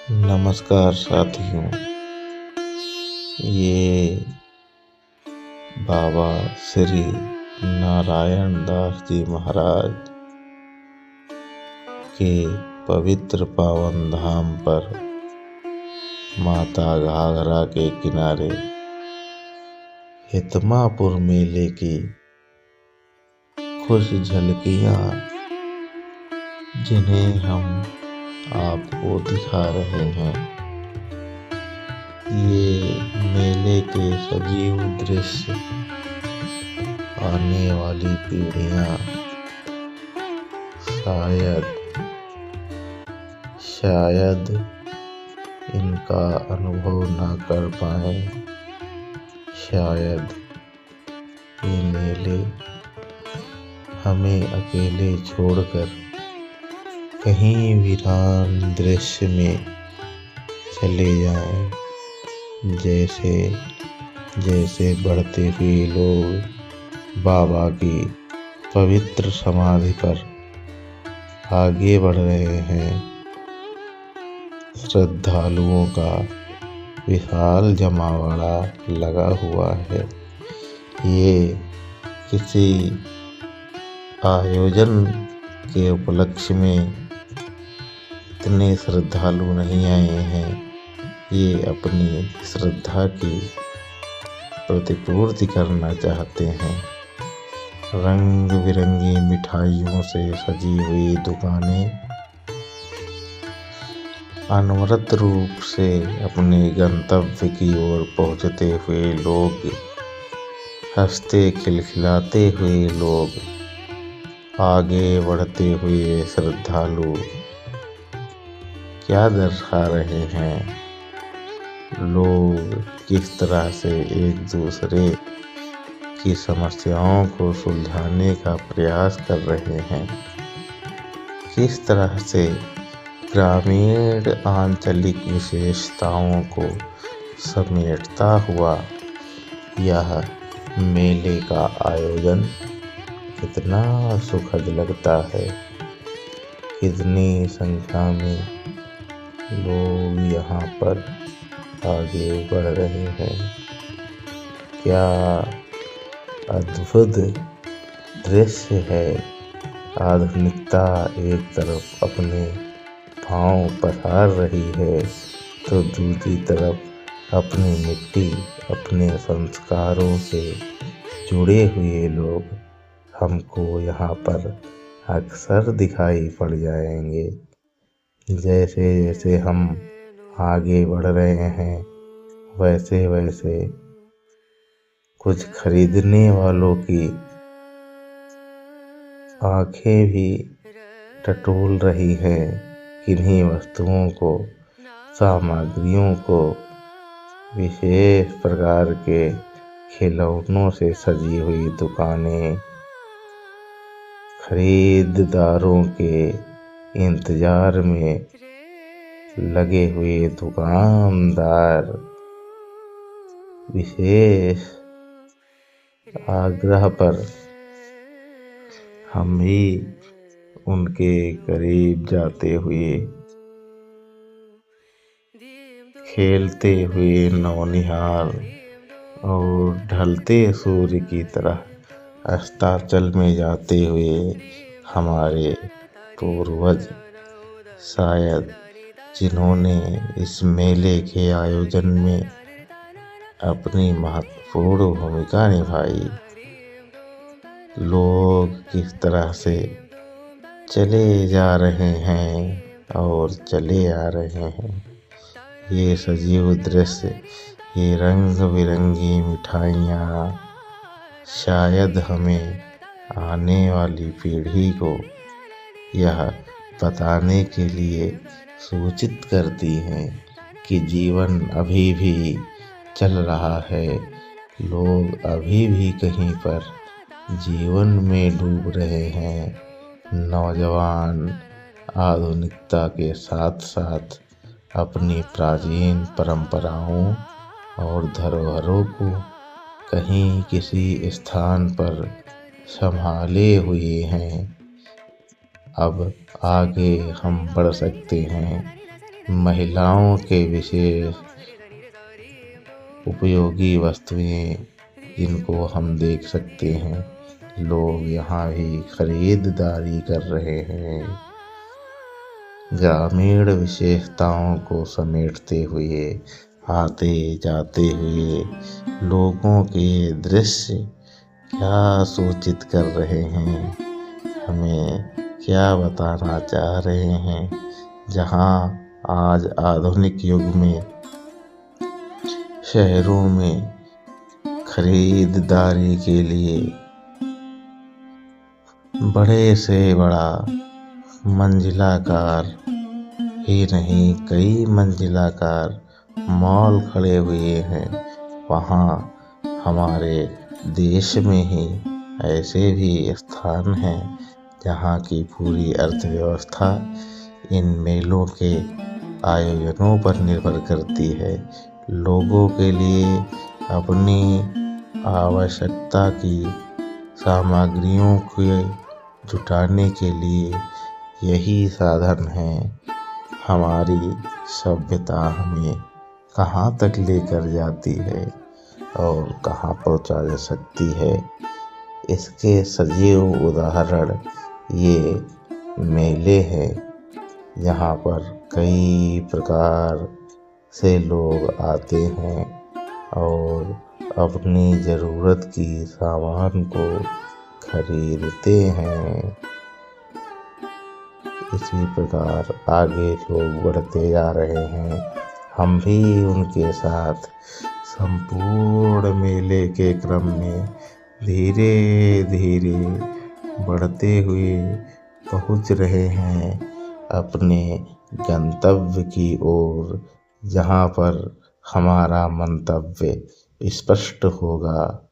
नमस्कार साथियों। ये बाबा श्री नारायण दास जी महाराज के पवित्र पावन धाम पर माता घाघरा के किनारे हितमापुर मेले की कुछ झलकियां जिन्हें हम आपको दिखा रहे हैं। ये मेले के सजीव दृश्य आने वाली पीढ़ियां शायद इनका अनुभव ना कर पाए। शायद ये मेले हमें अकेले छोड़कर कहीं वीरान दृश्य में चले जाएं। जैसे बढ़ते हुए लोग बाबा की पवित्र समाधि पर आगे बढ़ रहे हैं। श्रद्धालुओं का विशाल जमावड़ा लगा हुआ है। ये किसी आयोजन के उपलक्ष्य में इतने श्रद्धालु नहीं आए हैं। ये अपनी श्रद्धा की प्रतिपूर्ति करना चाहते हैं। रंग बिरंगी मिठाइयों से सजी हुई दुकानें अनवरत रूप से अपने गंतव्य की ओर पहुंचते हुए लोग, हंसते खिलखिलाते हुए लोग, आगे बढ़ते हुए श्रद्धालु क्या दर्शा रहे हैं। लोग किस तरह से एक दूसरे की समस्याओं को सुलझाने का प्रयास कर रहे हैं। किस तरह से ग्रामीण आंचलिक विशेषताओं को समेटता हुआ यह मेले का आयोजन कितना सुखद लगता है। कितनी संख्या में लोग यहाँ पर आगे बढ़ रहे हैं। क्या अद्भुत दृश्य है। आधुनिकता एक तरफ अपने पांव पसार रही है तो दूसरी तरफ अपनी मिट्टी, अपने संस्कारों से जुड़े हुए लोग हमको यहाँ पर अक्सर दिखाई पड़ जाएंगे। जैसे जैसे हम आगे बढ़ रहे हैं वैसे वैसे कुछ खरीदने वालों की आंखें भी टटोल रही हैं। किन्हीं वस्तुओं को, सामग्रियों को, विशेष प्रकार के खिलौनों से सजी हुई दुकानें, खरीदारों के इंतजार में लगे हुए दुकानदार विशेष आग्रह पर हम भी उनके करीब जाते हुए, खेलते हुए नौनिहाल और ढलते सूर्य की तरह अस्ताचल में जाते हुए हमारे पूर्वज, शायद जिन्होंने इस मेले के आयोजन में अपनी महत्वपूर्ण भूमिका निभाई, लोग किस तरह से चले जा रहे हैं और चले आ रहे हैं। ये सजीव दृश्य, ये रंग बिरंगी मिठाइयाँ शायद हमें आने वाली पीढ़ी को यह बताने के लिए सूचित करती हैं कि जीवन अभी भी चल रहा है। लोग अभी भी कहीं पर जीवन में डूब रहे हैं। नौजवान आधुनिकता के साथ साथ अपनी प्राचीन परंपराओं और धरोहरों को कहीं किसी स्थान पर संभाले हुए हैं। अब आगे हम बढ़ सकते हैं। महिलाओं के विशेष उपयोगी वस्तुएं जिनको हम देख सकते हैं। लोग यहाँ भी खरीदारी कर रहे हैं। ग्रामीण विशेषताओं को समेटते हुए आते जाते हुए लोगों के दृश्य क्या सूचित कर रहे हैं, हमें क्या बताना चाह रहे हैं। जहाँ आज आधुनिक युग में शहरों में खरीदारी के लिए बड़े से बड़ा मंजिलाकार ही नहीं, कई मंजिलाकार मॉल खड़े हुए हैं। वहाँ हमारे देश में ही ऐसे भी स्थान हैं जहाँ की पूरी अर्थव्यवस्था इन मेलों के आयोजनों पर निर्भर करती है। लोगों के लिए अपनी आवश्यकता की सामग्रियों के जुटाने के लिए यही साधन है। हमारी सभ्यता हमें कहाँ तक लेकर जाती है और कहाँ पहुँचा जा सकती है, इसके सजीव उदाहरण ये मेले हैं। यहाँ पर कई प्रकार से लोग आते हैं और अपनी ज़रूरत की सामान को खरीदते हैं। इसी प्रकार आगे लोग बढ़ते जा रहे हैं। हम भी उनके साथ संपूर्ण मेले के क्रम में धीरे धीरे बढ़ते हुए पहुंच रहे हैं अपने गंतव्य की ओर, जहां पर हमारा मंतव्य स्पष्ट होगा।